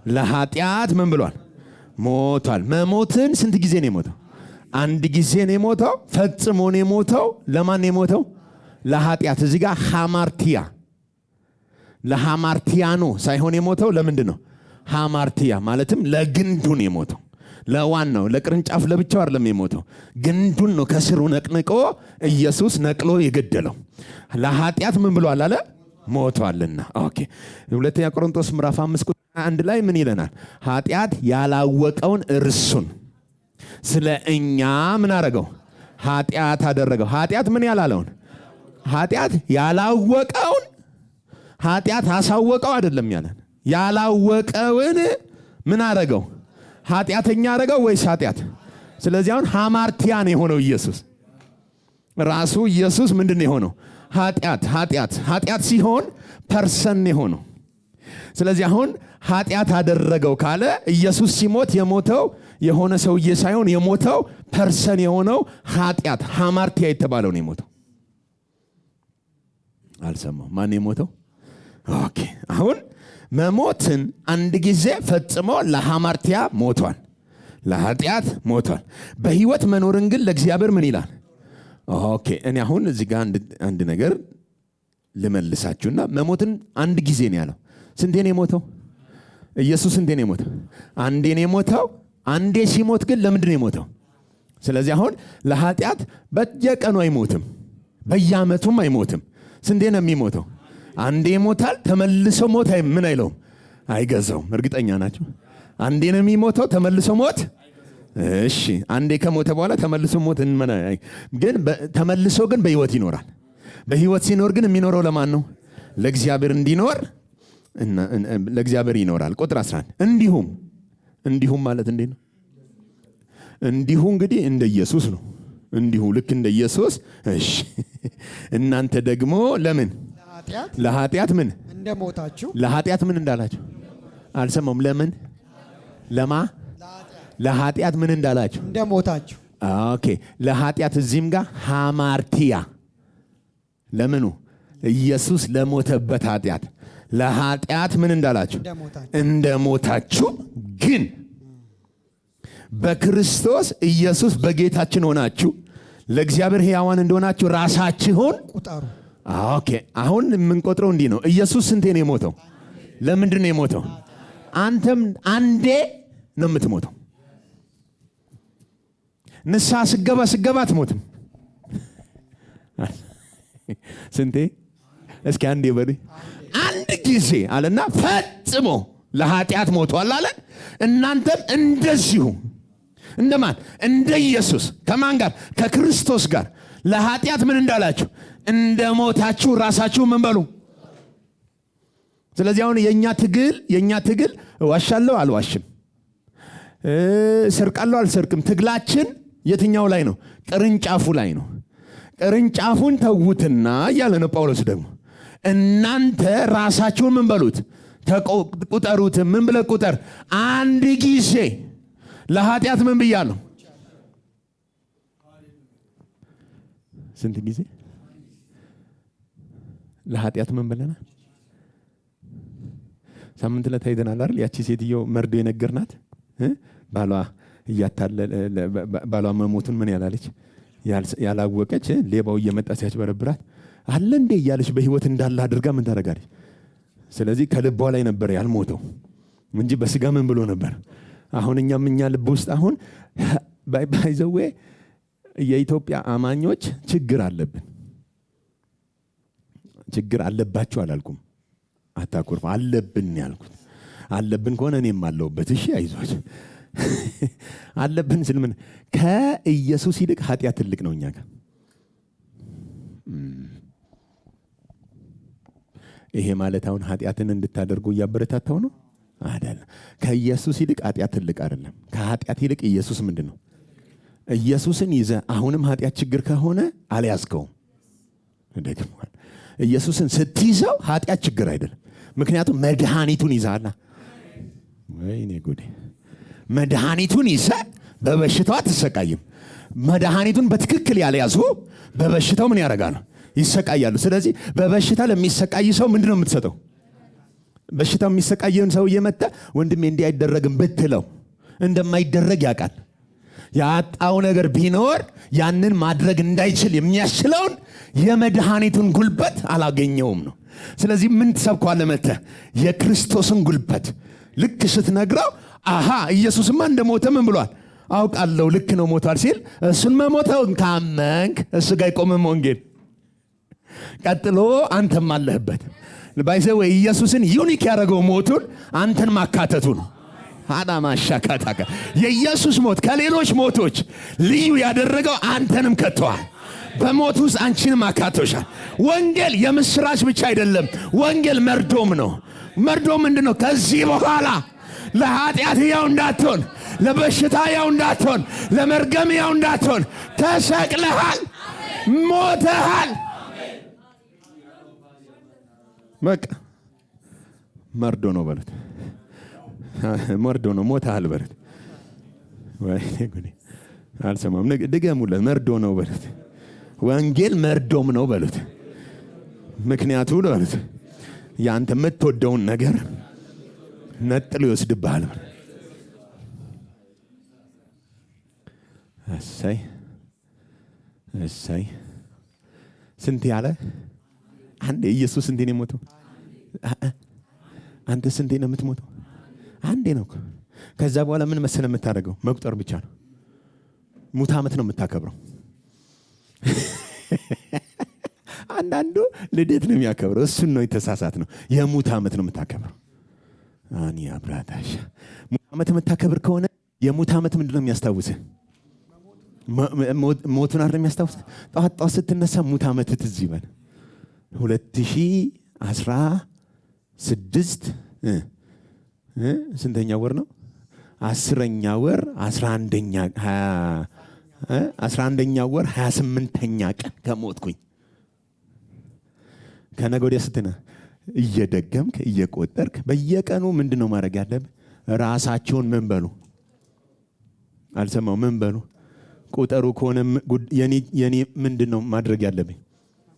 ለኃጢአት ምን ብሏል? ሞቷል። መሞትን ስንት ጊዜ ነው የሞተው? አንድ ጊዜ ነው የሞተው። ፈጽሞ ነው የሞተው። ለማን ነው የሞተው? ለኃጢአት። እዚህ ጋር ለሃማርቲያኖ ሳይሆን የሞተው ለምንድን ነው? ሃማርቲያ ማለትም ለግንዱ ነው የሞተው። ለዋናው ለቅርንጫፍ ለብቻው አይደለም የሞተው፣ ግንዱን ነው ከስሩ ነቅንቆ ኢየሱስ ነቅሎ የገደለው። ለኃጢአት ምን ብሏል አለ? ሞቷልና። ኦኬ ሁለተኛ ቆሮንቶስ ምዕራፍ 5 ቁጥር 1 ላይ ምን ይለናል? ኃጢአት ያላወቀውን እርሱን ስለ እኛ ምን አደረገው? ኃጢአት አደረገው። ኃጢአት ምን ያላለውን? ኃጢአት ያላወቀውን። ኃጢአት አሳወቀው አይደለም ያለን፣ ያላወቀውን ምን አደረገው? ኃጢአተኛ አደረገው ወይስ ኃጢአት? ስለዚህ አሁን ሃማርቲያን የሆነው ኢየሱስ ራሱ ኢየሱስ ምንድን የሆነው? ኃጢአት ሲሆን ፐርሰን የሆነው። ስለዚህ አሁን ኃጢአት አደረገው ካለ ኢየሱስ ሲሞት የሞተው የሆነ ሰውዬ ሳይሆን የሞተው ፐርሰን የሆነው ኃጢአት ሃማርቲያ የተባለው ነው የሞተው። አልሰማው ማን የሞተው? ኦኬ አሁን መሞትን አንድ ጊዜ ፈጽሞ ለሃማርቲያ ሞቷል፣ ለኃጢአት ሞቷል። በሕይወት መኖርን ግን ለእግዚአብሔር ምን ይላል? ኦኬ እኔ አሁን እዚህ ጋር አንድ ነገር ልመልሳችሁና መሞትን አንድ ጊዜ ነው ያለው። ስንቴ ነው የሞተው? ኢየሱስ ስንቴ ነው የሞተው? አንዴ ነው የሞተው። አንዴ ሲሞት ግን ለምንድን ነው የሞተው? ስለዚህ አሁን ለኃጢአት በየቀኑ አይሞትም፣ በየዓመቱም አይሞትም። ስንቴ ነው የሚሞተው? አንዴ ይሞታል። ተመልሶ ሞት ምን አይለውም? አይገዛውም። እርግጠኛ ናቸው? አንዴ ነው የሚሞተው፣ ተመልሶ ሞት። እሺ አንዴ ከሞተ በኋላ ተመልሶ ሞት ግን ተመልሶ ግን በህይወት ይኖራል። በህይወት ሲኖር ግን የሚኖረው ለማን ነው? ለእግዚአብሔር እንዲኖር ለእግዚአብሔር ይኖራል። ቁጥር 11 እንዲሁም ማለት እንዴት ነው? እንዲሁ እንግዲህ እንደ ኢየሱስ ነው። እንዲሁ ልክ እንደ ኢየሱስ። እሺ እናንተ ደግሞ ለምን ለኃጢአት ምን እንደሞታችሁ ለኃጢአት ምን እንዳላችሁ አልሰማም። ለምን ለማ ለኃጢአት ምን እንዳላችሁ እንደሞታችሁ። ኦኬ ለኃጢአት እዚህም ጋር ሃማርቲያ ለምኑ ኢየሱስ ለሞተበት ኃጢአት ለኃጢአት ምን እንዳላችሁ እንደሞታችሁ ግን በክርስቶስ ኢየሱስ በጌታችን ሆናችሁ ለእግዚአብሔር ሕያዋን እንደሆናችሁ ራሳችሁን ቁጠሩ። ኦኬ አሁን የምንቆጥረው እንዲህ ነው። ኢየሱስ ስንቴ ነው የሞተው? ለምንድን ነው የሞተው? አንተም አንዴ ነው የምትሞተው። ንስሐ ስገባ አትሞትም። ስንቴ? እስኪ አንዴ በሉ። አንድ ጊዜ አለና ፈጽሞ ለኃጢአት ሞቷል አለ። እናንተም እንደዚሁ እንደማን? እንደ ኢየሱስ። ከማን ጋር? ከክርስቶስ ጋር ለኃጢአት ምን እንዳላችሁ እንደሞታችሁ ራሳችሁ ምን በሉ። ስለዚህ አሁን የኛ ትግል ዋሻለሁ አልዋሽም፣ ሰርቃለሁ አልሰርቅም። ትግላችን የትኛው ላይ ነው? ቅርንጫፉ ላይ ነው። ቅርንጫፉን ተውትና እያለ ነው ጳውሎስ ደግሞ እናንተ ራሳችሁን ምን በሉት? ቁጠሩት። ምን ብለህ ቁጠር? አንድ ጊዜ ለኃጢአት ምን ብያለሁ? ስንት ጊዜ ለኃጢአት ምን ብለናል? ሳምንት ዕለት አይተናል አይደል? ያቺ ሴትዮ መርዶ የነገርናት ባሏ መሞቱን ምን ያላለች ያላወቀች ሌባው እየመጣ ሲያጭበረብራት አለ እንዴ እያለች በህይወት እንዳለ አድርጋ ምን ታደርጋለች? ስለዚህ ከልቧ ላይ ነበር ያልሞተው እንጂ በስጋ ምን ብሎ ነበር? አሁን እኛ ልብ ውስጥ አሁን ባይዘዌ የኢትዮጵያ አማኞች ችግር አለብን። ችግር አለባችሁ አላልኩም፣ አታኩርፍ። አለብን ያልኩት አለብን ከሆነ እኔም አለሁበት። እሺ አይዟችሁ። አለብን ስል ምን ከኢየሱስ ይልቅ ኃጢአት ትልቅ ነው እኛ ጋር። ይሄ ማለት አሁን ኃጢአትን እንድታደርጉ እያበረታታው ነው አይደለም። ከኢየሱስ ይልቅ ኃጢአት ትልቅ አይደለም። ከኃጢአት ይልቅ ኢየሱስ ምንድን ነው? ኢየሱስን ይዘ አሁንም ኃጢአት ችግር ከሆነ አልያዝከውም። ደግሞ ኢየሱስን ስትይዘው ኃጢአት ችግር አይደለም። ምክንያቱም መድኃኒቱን ይዛላ። ወይኔ ጉዴ! መድኃኒቱን ይዘ በበሽታው አትሰቃይም። መድኃኒቱን በትክክል ያልያዙ በበሽታው ምን ያደርጋሉ? ይሰቃያሉ። ስለዚህ በበሽታ ለሚሰቃይ ሰው ምንድን ነው የምትሰጠው? በሽታው የሚሰቃየውን ሰው እየመጣ ወንድሜ እንዲህ አይደረግም ብትለው እንደማይደረግ ያውቃል። ያጣው ነገር ቢኖር ያንን ማድረግ እንዳይችል የሚያስችለውን የመድኃኒቱን ጉልበት አላገኘውም ነው። ስለዚህ ምን ትሰብከዋለህ መተህ? የክርስቶስን ጉልበት ልክ ስትነግረው አሃ ኢየሱስማ እንደሞተ ምን ብሏል? አውቃለሁ ልክ ነው ሞቷል ሲል እሱን መሞተውን ካመንክ እሱ ጋር ይቆምም ወንጌል። ቀጥሎ አንተም አለህበት። ባይዘው ኢየሱስን ዩኒክ ያደረገው ሞቱን አንተን ማካተቱ ነው። አዳማ ሻካታካ የኢየሱስ ሞት ከሌሎች ሞቶች ልዩ ያደረገው አንተንም ከተዋል። በሞት ውስጥ አንቺንም አካቶሻል። ወንጌል የምስራች ብቻ አይደለም፣ ወንጌል መርዶም ነው። መርዶም ምንድነው? ከዚህ በኋላ ለኃጢአት ያው እንዳትሆን፣ ለበሽታ ያው እንዳትሆን፣ ለመርገም ያው እንዳትሆን ተሰቅለሃል፣ ሞተሃል። በቃ መርዶ ነው በሉት። መርዶ ነው፣ ሞተሃል በሉት። ወይኔ ጉዴ! አልሰማም። ድገሙለት። መርዶ ነው በሉት። ወንጌል መርዶም ነው በሉት። ምክንያቱ ነው በሉት። ያንተ የምትወደውን ነገር ነጥሎ ይወስድብሃል። እሰይ እሰይ! ስንት ያለ አንዴ ኢየሱስ ስንቴ ነው የሞተው? አንተ ስንቴ ነው የምትሞተው? አንዴ ነው። ከዛ በኋላ ምን መሰለህ የምታደርገው? መቁጠር ብቻ ነው። ሙት ዓመት ነው የምታከብረው። አንዳንዱ ልደት ነው የሚያከብረው። እሱን ነው የተሳሳት ነው። የሙት ዓመት ነው የምታከብረው። አኒ አብራታሽ ሙት ዓመት የምታከብር ከሆነ የሙት ዓመት ምንድነው የሚያስታውስህ? ሞቱን አይደል የሚያስታውስህ? ጠዋት ጠዋት ስትነሳ ሙት ዓመት ትዝ ይበል። 2016 ስንተኛ ወር ነው? 10ኛ ወር 11ኛ ወር 28ኛ ቀን ከሞትኩኝ ከነገ ወዲያ ስትነ እየደገምክ እየቆጠርክ በየቀኑ ምንድነው ማድረግ ያለብህ? ራሳቸውን ምን በሉ? አልሰማው ምን በሉ? ቁጠሩ ከሆነ የኔ ምንድነው ማድረግ ያለብኝ?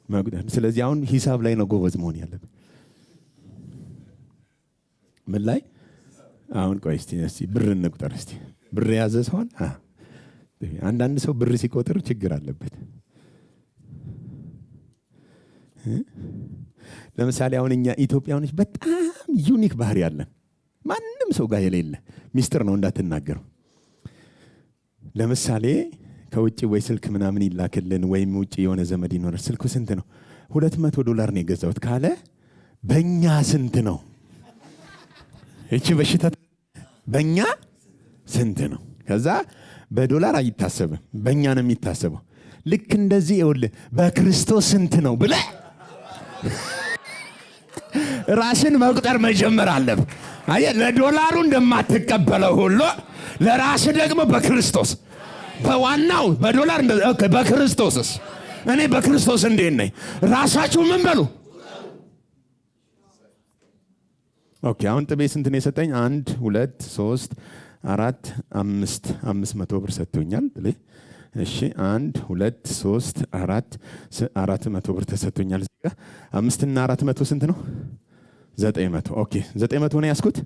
መቁጠር። ስለዚህ አሁን ሂሳብ ላይ ነው ጎበዝ መሆን ያለብኝ። ምን ላይ? አሁን ቆይ እስቲ ብር እንቁጠር እስቲ። ብር የያዘ ሰው አንዳንድ ሰው ብር ሲቆጥር ችግር አለበት። ለምሳሌ አሁን እኛ ኢትዮጵያውያኖች በጣም ዩኒክ ባህሪ ያለን ማንም ሰው ጋር የሌለ ሚስጥር ነው እንዳትናገሩ። ለምሳሌ ከውጭ ወይ ስልክ ምናምን ይላክልን ወይም ውጭ የሆነ ዘመድ ይኖራል። ስልኩ ስንት ነው? $200 ነው የገዛሁት ካለ በእኛ ስንት ነው? እቺ በሽታ በእኛ ስንት ነው? ከዛ በዶላር አይታሰብም፣ በእኛ ነው የሚታሰበው። ልክ እንደዚህ ይኸውልህ በክርስቶስ ስንት ነው ብለህ ራስን መቁጠር መጀመር አለብህ። አየህ፣ ለዶላሩ እንደማትቀበለው ሁሉ ለራስህ ደግሞ በክርስቶስ በዋናው በዶላር በክርስቶስስ እኔ በክርስቶስ እንዴት ነኝ? ራሳችሁ ምን በሉ። ኦኬ፣ አሁን ጥቤ ስንት ነው የሰጠኝ? 1 2 3 4 500 ብር ሰጥቶኛል ጥቤ። እሺ 1 2 3 400 ብር ተሰጥቶኛል። እዚህ ጋር 5 እና 400 ስንት ነው? 900። ኦኬ 900 ነው ያስኩት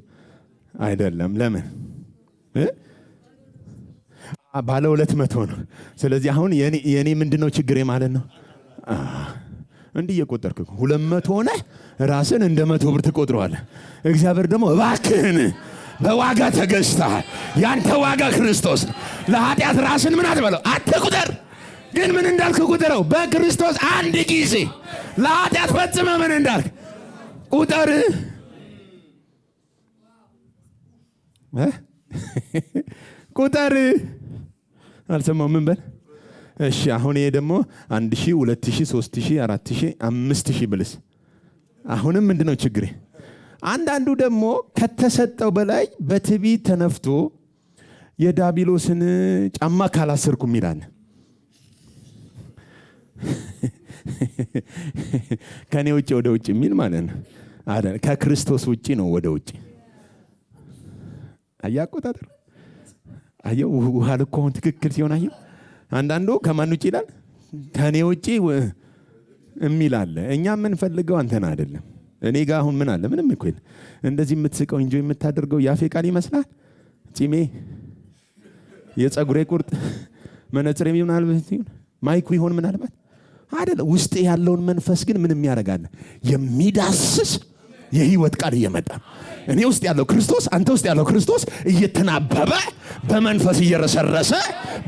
አይደለም። ለምን ባለ 200 ነው። ስለዚህ አሁን የኔ ምንድነው ችግሬ ማለት ነው? እንዲህ እየቆጠርክ 200 ሆነ ራስን እንደ 100 ብር ትቆጥረዋለህ። እግዚአብሔር ደግሞ እባክህን በዋጋ ተገዝተሃል፣ ያንተ ዋጋ ክርስቶስ። ለኃጢአት ራስን ምን አትበለው አትቁጠር። ግን ምን እንዳልክ ቁጠረው። በክርስቶስ አንድ ጊዜ ለኃጢአት ፈጽመ ምን እንዳልክ ቁጠር። ቁጠር አልሰማው ምን በል። እሺ አሁን ይሄ ደግሞ 1000 2000 3000 4000 5000 ብልስ አሁንም ምንድነው ችግሬ? አንዳንዱ ደግሞ ከተሰጠው በላይ በትዕቢት ተነፍቶ የዳቢሎስን ጫማ ካላሰርኩም ይላል። ከኔ ውጪ ወደ ውጪ የሚል ማለት ነው አይደል? ከክርስቶስ ውጪ ነው ወደ ውጪ። አያቆጣጠር አየው ውሃ ልኮ አሁን ትክክል ሲሆን አየው። አንዳንዱ ከማን ውጪ ይላል? ከኔ ውጪ የሚል አለ። እኛ የምንፈልገው አንተን አይደለም። እኔ ጋር አሁን ምን አለ? ምንም እኮ የለም። እንደዚህ የምትስቀው እንጆ የምታደርገው ያፌ ቃል ይመስላል። ጺሜ፣ የፀጉሬ ቁርጥ፣ መነጽሬ ምናልባት ይሁን ማይኩ ይሆን ምናልባት አይደለም። ውስጥ ያለውን መንፈስ ግን ምንም ያደርጋል የሚዳስስ የህይወት ቃል እየመጣ እኔ ውስጥ ያለው ክርስቶስ አንተ ውስጥ ያለው ክርስቶስ እየተናበበ በመንፈስ እየረሰረሰ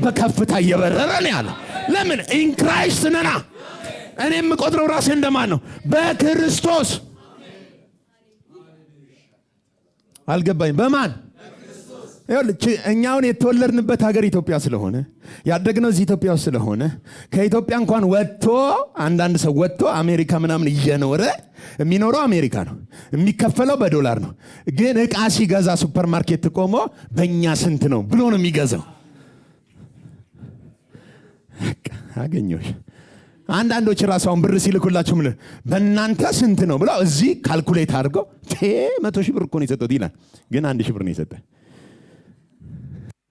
በከፍታ እየበረረ ነው ያለው። ለምን? ኢን ክራይስት ነና። እኔ የምቆጥረው ራሴ እንደማን ነው? በክርስቶስ። አልገባኝ። በማን? እኛውን የተወለድንበት ሀገር ኢትዮጵያ ስለሆነ ያደግነው እዚህ ኢትዮጵያ ስለሆነ ከኢትዮጵያ እንኳን ወጥቶ አንዳንድ ሰው ወጥቶ አሜሪካ ምናምን እየኖረ የሚኖረው አሜሪካ ነው፣ የሚከፈለው በዶላር ነው። ግን ዕቃ ሲገዛ ሱፐርማርኬት ቆሞ በእኛ ስንት ነው ብሎ ነው የሚገዛው። አገኘሁሽ። አንዳንዶች ራሳውን ብር ሲልኩላችሁ ምን በእናንተ ስንት ነው ብለው እዚህ ካልኩሌት አድርገው 100,000 ብር እኮ ነው የሰጠሁት ይላል። ግን 1,000 ብር ነው የሰጠ።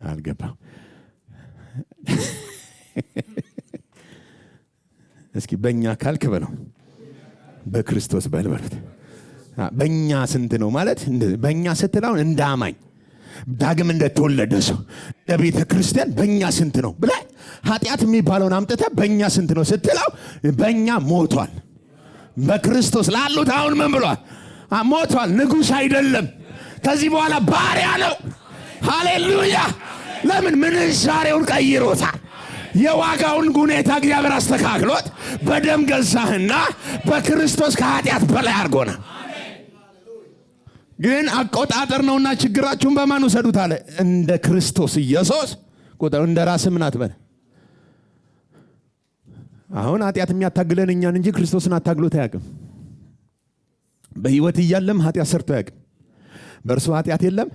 አልገባም። እስኪ በእኛ ካልክ በለው፣ በክርስቶስ በልበሉት። በእኛ ስንት ነው ማለት በእኛ ስትለው እንደ አማኝ ዳግም እንደተወለደ ሰው ለቤተ ክርስቲያን በእኛ ስንት ነው ብለህ ኃጢአት የሚባለውን አምጥተህ በእኛ ስንት ነው ስትለው በእኛ ሞቷል። በክርስቶስ ላሉት አሁን ምን ብሏል? ሞቷል። ንጉሥ አይደለም፣ ከዚህ በኋላ ባሪያ ነው። ሃሌሉያ። ለምን? ምንዛሬውን ቀይሮታል። የዋጋውን ሁኔታ እግዚአብሔር አስተካክሎት በደም ገዛህና በክርስቶስ ከኃጢአት በላይ አድርጎናል። ግን አቆጣጠር ነውና ችግራችሁን በማን ውሰዱት አለ? እንደ ክርስቶስ ኢየሱስ ቁጠሩ። እንደ ራስህ ምን አትበል። አሁን ኃጢአት የሚያታግለን እኛን እንጂ ክርስቶስን አታግሎት አያውቅም። በሕይወት እያለም ኃጢአት ሰርቶ አያውቅም። በእርሱ ኃጢአት የለም፣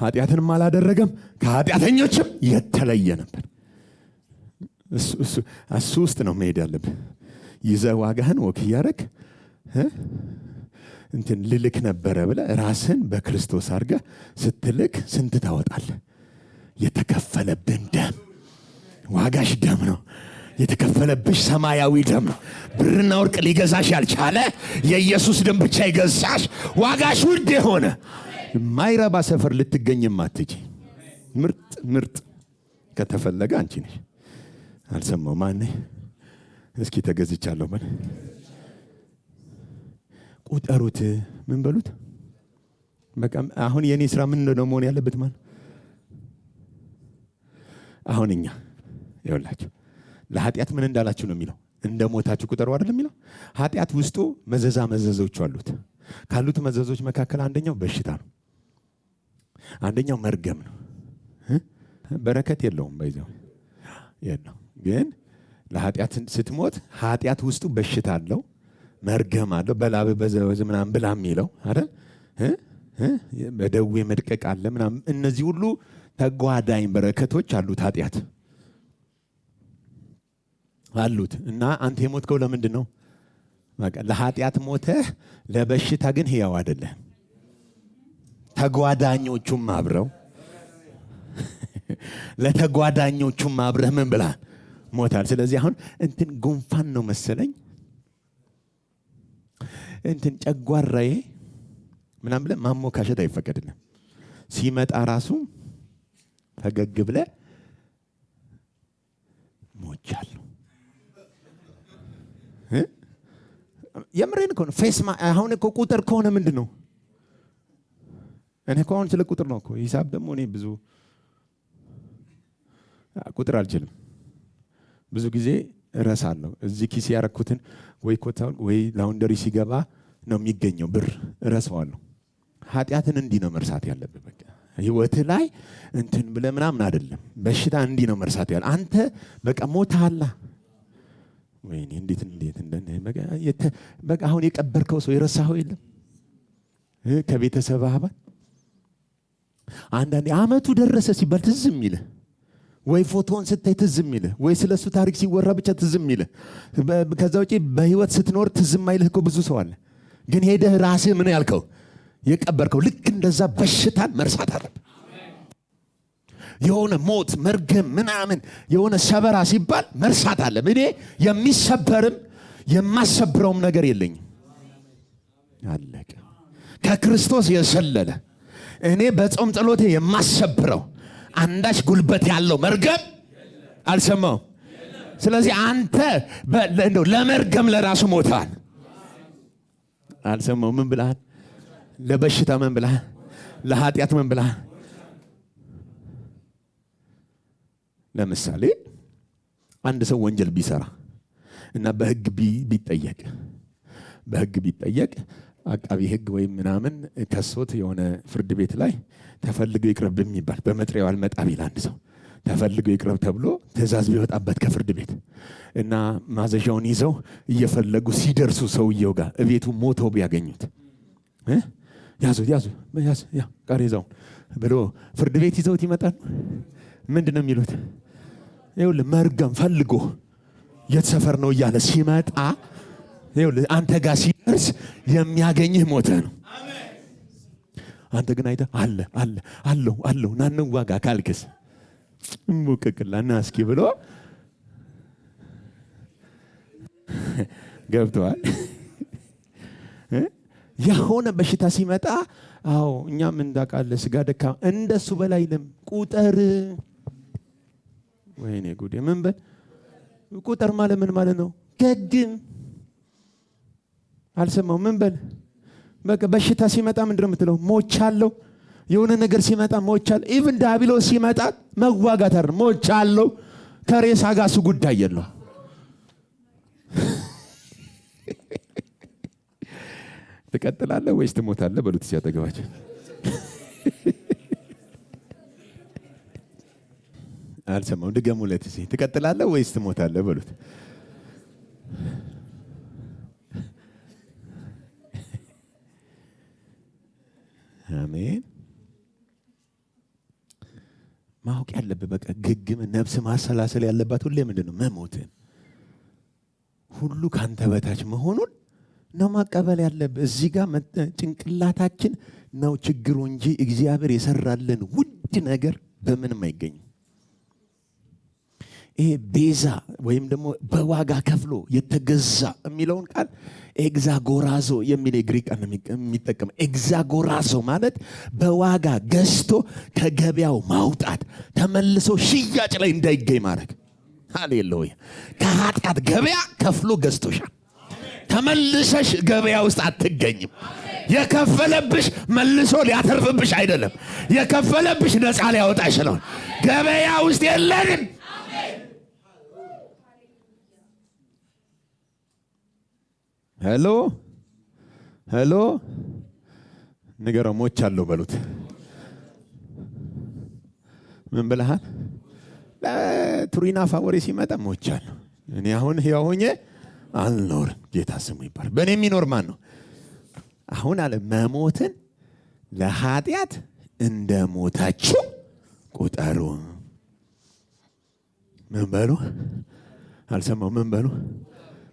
ኃጢአትንም አላደረገም፣ ከኃጢአተኞችም የተለየ ነበር። እሱ ውስጥ ነው መሄድ ያለብህ። ይዘህ ዋጋህን ወክ እያደረግ እንትን ልልክ ነበረ ብለህ ራስን በክርስቶስ አድርገህ ስትልክ ስንት ታወጣለህ? የተከፈለብን ደም ዋጋሽ ደም ነው። የተከፈለብሽ ሰማያዊ ደም ነው። ብርና ወርቅ ሊገዛሽ ያልቻለ የኢየሱስ ደም ብቻ ይገዛሽ። ዋጋሽ ውድ የሆነ ማይረባ ሰፈር ልትገኝም አትጂ። ምርጥ ከተፈለገ አንቺ ነሽ። አልሰማው ማን እስኪ ተገዝቻለሁ ማለት ቁጠሩት። ምን በሉት? በቃ አሁን የኔ ስራ ምን ነው መሆን ያለበት ማለት አሁን እኛ ይኸውላችሁ ለኃጢአት ምን እንዳላችሁ ነው የሚለው? እንደ ሞታችሁ ቁጠሩ አይደል የሚለው? ኃጢአት ውስጡ መዘዞች አሉት። ካሉት መዘዞች መካከል አንደኛው በሽታ ነው። አንደኛው መርገም ነው። በረከት የለውም ባይዘው የለው። ግን ለኃጢአት ስትሞት ኃጢአት ውስጡ በሽታ አለው፣ መርገም አለው። በላብ በዘወዝ ምናምን ብላ የሚለው አይደል? በደዌ መድቀቅ አለ ምናምን። እነዚህ ሁሉ ተጓዳኝ በረከቶች አሉት ኃጢአት አሉት። እና አንተ የሞትከው ለምንድን ነው? በቃ ለኃጢአት ሞተህ፣ ለበሽታ ግን ሕያው አይደለም። ተጓዳኞቹም አብረው ለተጓዳኞቹም አብረህ ምን ብላ ሞታል። ስለዚህ አሁን እንትን ጉንፋን ነው መሰለኝ እንትን ጨጓራዬ ምናምን ብለህ ማሞካሸት አይፈቀድልም። ሲመጣ ራሱ ፈገግ ብለህ ሞቻለሁ። የምሬን እኮ ነው። አሁን እኮ ቁጥር ከሆነ ምንድን ነው? እኔ እኮ አሁን ስለ ቁጥር ነው እኮ። ሂሳብ ደግሞ እኔ ብዙ ቁጥር አልችልም። ብዙ ጊዜ እረሳለሁ። እዚህ ኪስ ያረኩትን ወይ ኮታውን ወይ ላውንደሪ ሲገባ ነው የሚገኘው ብር እረሳዋለሁ። ኃጢአትን እንዲህ ነው መርሳት ያለብህ። በቃ ህይወትህ ላይ እንትን ብለህ ምናምን አይደለም። በሽታ እንዲህ ነው መርሳት ያለ። አንተ በቃ ሞታላ ወይኔ እንዴት በቃ አሁን የቀበርከው ሰው የረሳኸው የለም? ከቤተሰብ አባል አንዳንዴ አመቱ ደረሰ ሲባል ትዝ የሚልህ ወይ ፎቶውን ስታይ ትዝ የሚልህ ወይ ስለሱ ታሪክ ሲወራ ብቻ ትዝ የሚልህ። ከዛ ውጪ በህይወት ስትኖር ትዝ የማይልህ እኮ ብዙ ሰው አለ። ግን ሄደህ ራስህ ምን ያልከው የቀበርከው። ልክ እንደዛ በሽታን መርሳት አለብህ። የሆነ ሞት መርገም ምናምን የሆነ ሰበራ ሲባል መርሳት አለብህ። እኔ የሚሰበርም የማሰብረውም ነገር የለኝም። አለቀ። ከክርስቶስ የሰለለ እኔ በጾም ጸሎቴ የማሰብረው አንዳች ጉልበት ያለው መርገም አልሰማው። ስለዚህ አንተ እንደው ለመርገም ለራሱ ሞታል። አልሰማው። ምን ብለሃል? ለበሽታ ምን ብለሃል? ለኃጢአት ምን ብለሃል? ለምሳሌ አንድ ሰው ወንጀል ቢሰራ እና በህግ ቢጠየቅ አቃቢ ህግ ወይም ምናምን ከሶት የሆነ ፍርድ ቤት ላይ ተፈልጎ ይቅረብ የሚባል በመጥሪያው አልመጣ ቢል አንድ ሰው ተፈልጎ ይቅረብ ተብሎ ትእዛዝ ቢወጣበት ከፍርድ ቤት እና ማዘዣውን ይዘው እየፈለጉ ሲደርሱ ሰውየው ጋር እቤቱ ሞተው ቢያገኙት ያዙ ቃሬዛውን ብሎ ፍርድ ቤት ይዘውት ይመጣል። ምንድን ነው የሚሉት? ይኸውልህ መርገም ፈልጎ የት ሰፈር ነው እያለ ሲመጣ ይኸውልህ አንተ ጋር ሲደርስ የሚያገኝህ ሞተ ነው። አንተ ግን አይተህ አለው ናነው ዋጋ ካልክስ ሙቅቅላ ና እስኪ ብሎ ገብተዋል። የሆነ በሽታ ሲመጣ አዎ እኛም እንዳቃለ ስጋ ደካማ እንደሱ በላይልም ቁጥር ወይኔ ጉዴ ምን በል ቁጥር ማለት ምን ማለት ነው? ገግም አልሰማው ምን በል በቃ በሽታ ሲመጣ ምንድነው የምትለው? ሞቻለሁ። የሆነ ነገር ሲመጣ ሞቻለሁ። ኢቭን ዲያብሎስ ሲመጣ መዋጋት አይደል ሞቻለሁ። ከሬሳ ጋር እሱ ጉዳይ የለው። ትቀጥላለህ ወይስ ትሞታለህ? በሉት ሲያጠገባቸው አልሰማው። ድገሙለት እስኪ። ትቀጥላለህ ወይስ ትሞታለህ በሉት። አሜን። ማወቅ ያለብህ በቃ ግግም ነፍስ ማሰላሰል ያለባት ሁሌ ምንድን ነው? መሞትን ሁሉ ካንተ በታች መሆኑን ነው ማቀበል ያለብህ። እዚህ ጋር ጭንቅላታችን ነው ችግሩ እንጂ እግዚአብሔር የሰራልን ውድ ነገር በምንም አይገኝም። ይሄ ቤዛ ወይም ደግሞ በዋጋ ከፍሎ የተገዛ የሚለውን ቃል ኤግዛጎራዞ የሚል የግሪክ ቃል የሚጠቀም። ኤግዛጎራዞ ማለት በዋጋ ገዝቶ ከገበያው ማውጣት፣ ተመልሶ ሽያጭ ላይ እንዳይገኝ ማድረግ። ሃሌሉያ! ከኃጢአት ገበያ ከፍሎ ገዝቶሻል። ተመልሰሽ ገበያ ውስጥ አትገኝም። የከፈለብሽ መልሶ ሊያተርፍብሽ አይደለም። የከፈለብሽ ነፃ ሊያወጣሽ ነው። ገበያ ውስጥ የለንም። ሄሎ ሄሎ፣ ንገረው። ሞቻለሁ በሉት። ምን ብለሃል? ለቱሪና ፋወሬ ሲመጣ ሞቻለሁ። እኔ አሁን ሕያው ሆኜ አልኖርም። ጌታ ስሙ ይባል። በእኔ የሚኖር ማን ነው? አሁን አለ መሞትን ለኃጢአት እንደ ሞታችሁ ቁጠሩ። ምን በሉ? አልሰማው። ምን በሉ?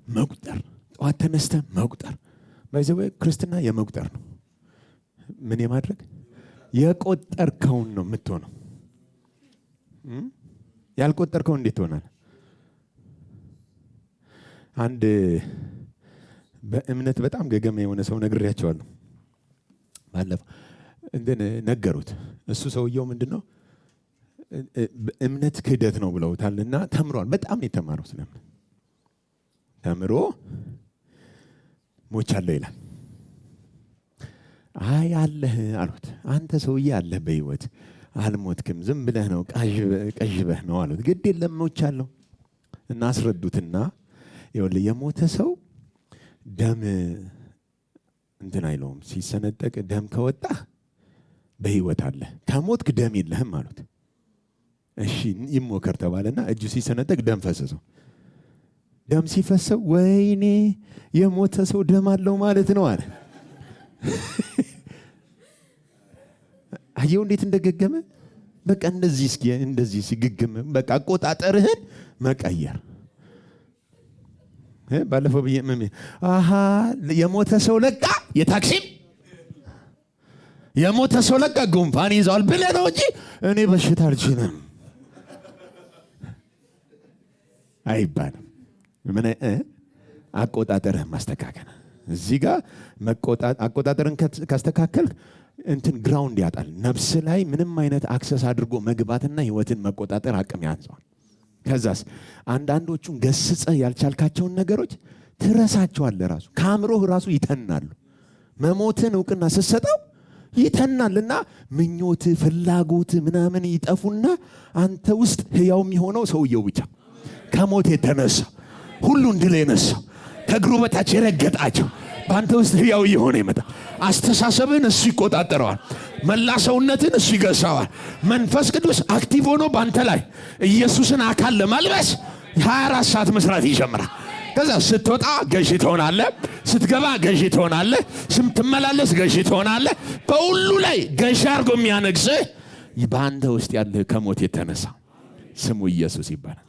መቁጠር። ጠዋት ተነስተ መቁጠር። ባይዘው ክርስትና የመቁጠር ነው። ምን የማድረግ? የቆጠርከውን ነው የምትሆነው። ያልቆጠርከው እንዴት ትሆናለህ? አንድ በእምነት በጣም ገገማ የሆነ ሰው ነግሬያቸዋለሁ ባለፈው። እንትን ነገሩት። እሱ ሰውየው ምንድነው እምነት ክህደት ነው ብለውታልና ተምሯል። በጣም ነው የተማረው። ስለምን ተምሮ ሞቻለሁ ይላል። አይ አለህ አሉት። አንተ ሰውዬ አለህ በህይወት አልሞትክም፣ ዝም ብለህ ነው ቀዥበህ ነው አሉት። ግድ የለም ሞቻለሁ። እና አስረዱትና ይኸውልህ የሞተ ሰው ደም እንትን አይለውም። ሲሰነጠቅ ደም ከወጣ በህይወት አለ፣ ከሞትክ ደም የለህም አሉት። እሺ ይሞከር ተባለና እጁ ሲሰነጠቅ ደም ፈሰሰው። ደም ሲፈሰው ወይኔ የሞተ ሰው ደም አለው ማለት ነው አለ። አየው እንዴት እንደገገመ። በቃ እንደዚህ ሲግግም በቃ አቆጣጠርህን መቀየር። ባለፈው የሞተ ሰው ለቃ የታክሲም የሞተ ሰው ለቃ ጉንፋን ይዘዋል ብለህ ነው እንጂ እኔ በሽታ አልችልም አይባልም። ምን አቆጣጠርህን ማስተካከል። እዚህ ጋር አቆጣጠርን ካስተካከል እንትን ግራውንድ ያጣል። ነፍስ ላይ ምንም አይነት አክሰስ አድርጎ መግባትና ህይወትን መቆጣጠር አቅም ያንሰዋል። ከዛስ አንዳንዶቹን ገስጸህ ያልቻልካቸውን ነገሮች ትረሳቸዋለህ። ራሱ ከአእምሮህ ራሱ ይተናሉ። መሞትን እውቅና ስትሰጠው ይተናልና ምኞት፣ ፍላጎት ምናምን ይጠፉና አንተ ውስጥ ህያው የሚሆነው ሰውየው ብቻ። ከሞት የተነሳ ሁሉን ድል የነሳ ከእግሩ በታች የረገጣቸው በአንተ ውስጥ ህያው እየሆነ ይመጣ። አስተሳሰብን እሱ ይቆጣጠረዋል። መላ ሰውነትን እሱ ይገሳዋል። መንፈስ ቅዱስ አክቲቭ ሆኖ በአንተ ላይ ኢየሱስን አካል ለማልበስ 24 ሰዓት መስራት ይጀምራል። ከዛ ስትወጣ ገዢ ትሆናለህ፣ ስትገባ ገዢ ትሆናለህ፣ ስትመላለስ ገዢ ትሆናለህ። በሁሉ ላይ ገዢ አድርጎ የሚያነግስህ በአንተ ውስጥ ያለ ከሞት የተነሳ ስሙ ኢየሱስ ይባላል።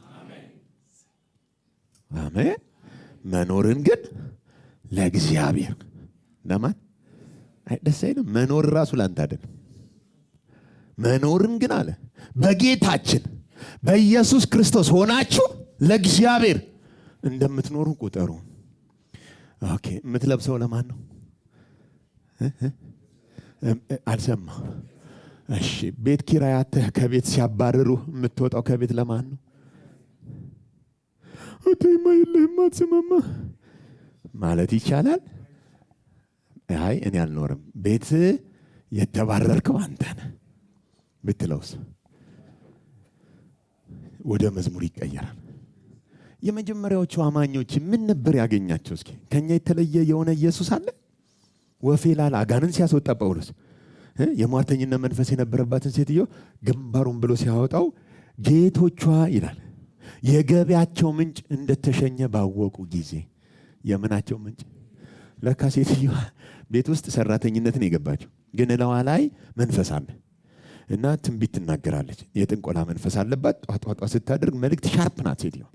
አሜን። መኖርን ግን ለእግዚአብሔር ለማን ደስ አይልም? መኖር ራሱ ላንተ አይደለም። መኖርን ግን አለ በጌታችን በኢየሱስ ክርስቶስ ሆናችሁ ለእግዚአብሔር እንደምትኖሩ ቁጠሩ። ኦኬ። የምትለብሰው ለማን ነው? አልሰማ። እሺ። ቤት ኪራይ አተህ ከቤት ሲያባርሩ የምትወጣው ከቤት ለማን ነው? አተይማ የለህም አትሰማማ ማለት ይቻላል። አይ እኔ አልኖርም፣ ቤት የተባረርከው አንተ ነህ ብትለውስ ወደ መዝሙር ይቀየራል። የመጀመሪያዎቹ አማኞች ምን ነበር ያገኛቸው? እስኪ ከኛ የተለየ የሆነ ኢየሱስ አለ? ወፌ ላለ አጋንን ሲያስወጣ ጳውሎስ የሟርተኝነት መንፈስ የነበረባትን ሴትዮ ግንባሩን ብሎ ሲያወጣው ጌቶቿ ይላል የገቢያቸው ምንጭ እንደተሸኘ ባወቁ ጊዜ። የምናቸው ምንጭ? ለካ ሴትዮዋ ቤት ውስጥ ሰራተኝነትን የገባቸው ግን እላዋ ላይ መንፈስ አለ እና ትንቢት ትናገራለች። የጥንቆላ መንፈስ አለባት። ጧጧጧ ስታደርግ መልእክት ሻርፕ ናት ሴትዮዋ፣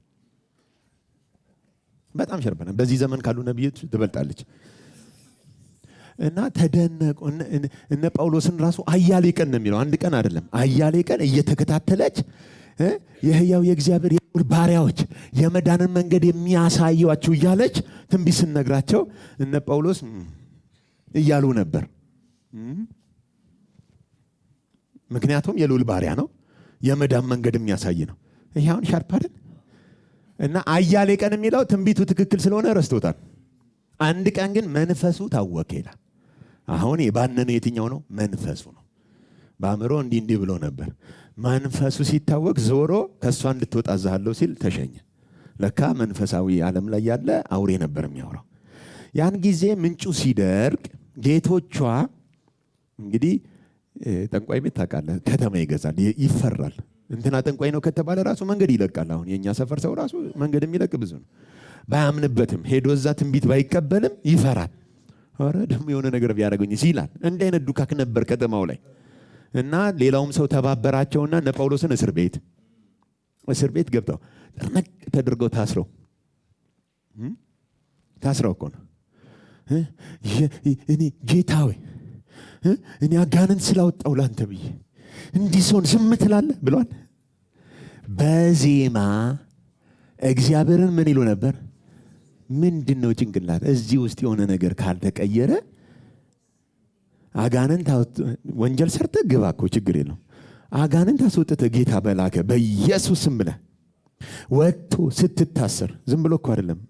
በጣም ሻርፕ ናት። በዚህ ዘመን ካሉ ነቢያት ትበልጣለች። እና ተደነቁ። እነ ጳውሎስን ራሱ አያሌ ቀን ነው የሚለው፣ አንድ ቀን አይደለም፣ አያሌ ቀን እየተከታተለች የሕያው የእግዚአብሔር ባሪያዎች የመዳንን መንገድ የሚያሳዩአችሁ እያለች ትንቢት ስነግራቸው እነ ጳውሎስ እያሉ ነበር። ምክንያቱም የልዑል ባሪያ ነው፣ የመዳን መንገድ የሚያሳይ ነው። ይሄ አሁን ሻርፕ አይደል? እና አያሌ ቀን የሚለው ትንቢቱ ትክክል ስለሆነ ረስቶታል። አንድ ቀን ግን መንፈሱ ታወከ ይላል። አሁን የባነነ የትኛው ነው? መንፈሱ ነው። በአእምሮ እንዲህ ብሎ ነበር። መንፈሱ ሲታወቅ ዞሮ ከእሷ እንድትወጣ አዛሃለሁ ሲል ተሸኘ። ለካ መንፈሳዊ ዓለም ላይ ያለ አውሬ ነበር የሚያወራው። ያን ጊዜ ምንጩ ሲደርቅ ጌቶቿ እንግዲህ ጠንቋይ ቤት ታውቃለህ፣ ከተማ ይገዛል፣ ይፈራል። እንትና ጠንቋይ ነው ከተባለ ራሱ መንገድ ይለቃል። አሁን የእኛ ሰፈር ሰው ራሱ መንገድ የሚለቅ ብዙ ነው። ባያምንበትም ሄዶ እዛ ትንቢት ባይቀበልም ይፈራል። ኧረ ደግሞ የሆነ ነገር ቢያደርጉኝ ይላል። እንደ አይነት ዱካክ ነበር ከተማው ላይ። እና ሌላውም ሰው ተባበራቸውና እነ ጳውሎስን እስር ቤት ገብተው ጥርነቅ ተደርገው ታስረው እኮ ነው። እኔ ጌታ ሆይ እኔ አጋንንት ስላወጣው ላንተ ብዬ እንዲህ ሰውን ዝም ትላለህ ብሏል። በዜማ እግዚአብሔርን ምን ይሉ ነበር? ምንድን ነው ጭንቅላት እዚህ ውስጥ የሆነ ነገር ካልተቀየረ አጋንንት ወንጀል ሰርተህ ግባ እኮ ችግር የለው። አጋንንት አስወጥተህ ጌታ በላከ በኢየሱስ ስም ብለህ ወጥቶ ስትታሰር ዝም ብሎ እኮ አይደለም፣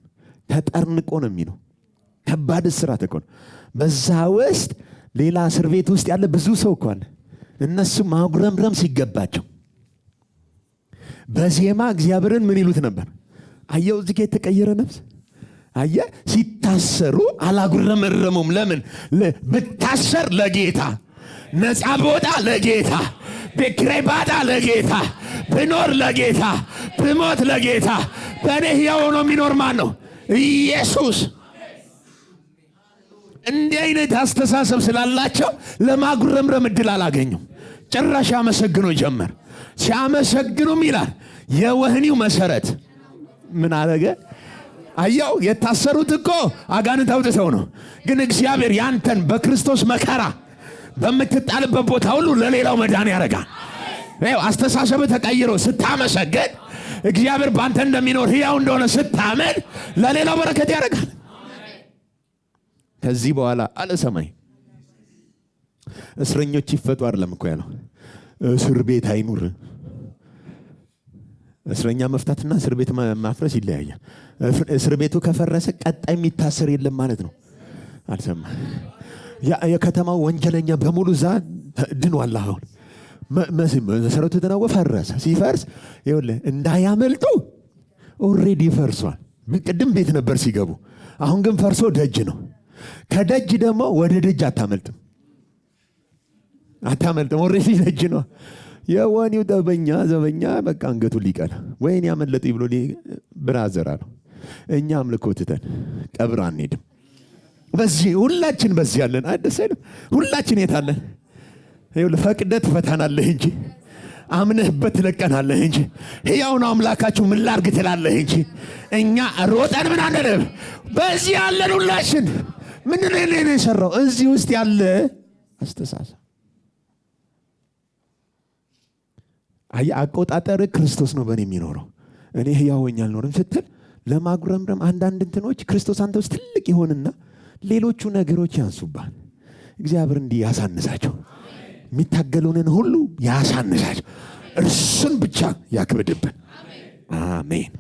ተጠርንቆ ነው የሚለው። ከባድ እስራት እኮ ነው። በዛ ውስጥ ሌላ እስር ቤት ውስጥ ያለ ብዙ ሰው እኮ አለ። እነሱ ማጉረምረም ሲገባቸው በዜማ እግዚአብሔርን ምን ይሉት ነበር? አየው እዚህ ጋር የተቀየረ ነፍስ አየ። ሲታሰሩ አላጉረመረሙም። ለምን? ብታሰር ለጌታ፣ ነፃ ብወጣ ለጌታ፣ በክራይ ባዳ ለጌታ፣ ብኖር ለጌታ፣ ብሞት ለጌታ። በእኔ ሕያው ሆኖ የሚኖር ማን ነው? ኢየሱስ። እንዲህ አይነት አስተሳሰብ ስላላቸው ለማጉረምረም እድል አላገኙም። ጭራሽ ያመሰግኑ ጀመር። ሲያመሰግኑም ይላል የወህኒው መሰረት ምን አደረገ? አየው የታሰሩት እኮ አጋንንት አውጥተው ነው። ግን እግዚአብሔር ያንተን በክርስቶስ መከራ በምትጣልበት ቦታ ሁሉ ለሌላው መዳን ያደርጋል። ይኸው አስተሳሰብ ተቀይሮ ስታመሰግን እግዚአብሔር ባንተ እንደሚኖር ሕያው እንደሆነ ስታመን ለሌላው በረከት ያደርጋል። ከዚህ በኋላ አለ ሰማይ እስረኞች ይፈቱ አይደለም እኮ ያለው፣ እስር ቤት አይኑር። እስረኛ መፍታትና እስር ቤት ማፍረስ ይለያያል። እስር ቤቱ ከፈረሰ ቀጣይ የሚታሰር የለም ማለት ነው። አልሰማ የከተማው ወንጀለኛ በሙሉ እዛ ድኗል። አሁን መሰረቱ ተናወ፣ ፈረሰ። ሲፈርስ ይኸውልህ እንዳያመልጡ ኦልሬዲ ፈርሷል። ቅድም ቤት ነበር ሲገቡ፣ አሁን ግን ፈርሶ ደጅ ነው። ከደጅ ደግሞ ወደ ደጅ አታመልጥም። ኦልሬዲ ደጅ ነው። የወህኒው ዘበኛ በቃ አንገቱን ሊቀላ ወይኔ ያመለጠ ብሎ ብራዘር አለው። እኛ አምልኮ ትተን ቀብር አንሄድም። በዚህ ሁላችን በዚህ ያለን አይደስ አይደል? ሁላችን የታለን? ይኸውልህ ፈቅደህ ትፈታናለህ እንጂ አምነህበት ትለቀናለህ እንጂ ሕያው ነው አምላካችሁ ምን ላድርግ ትላለህ እንጂ እኛ ሮጠን ምን አንደለም። በዚህ ያለን ሁላችን ምን ነው የሰራው? እዚህ ውስጥ ያለ አስተሳሰብ አቆጣጠር ክርስቶስ ነው በእኔ የሚኖረው፣ እኔ ሕያው ሆኜ አልኖርም ስትል ለማጉረምረም አንዳንድ እንትኖች ክርስቶስ አንተ ውስጥ ትልቅ ይሆንና ሌሎቹ ነገሮች ያንሱባል። እግዚአብሔር እንዲህ ያሳንሳቸው፣ የሚታገሉንን ሁሉ ያሳንሳቸው፣ እርሱን ብቻ ያክብድብን። አሜን።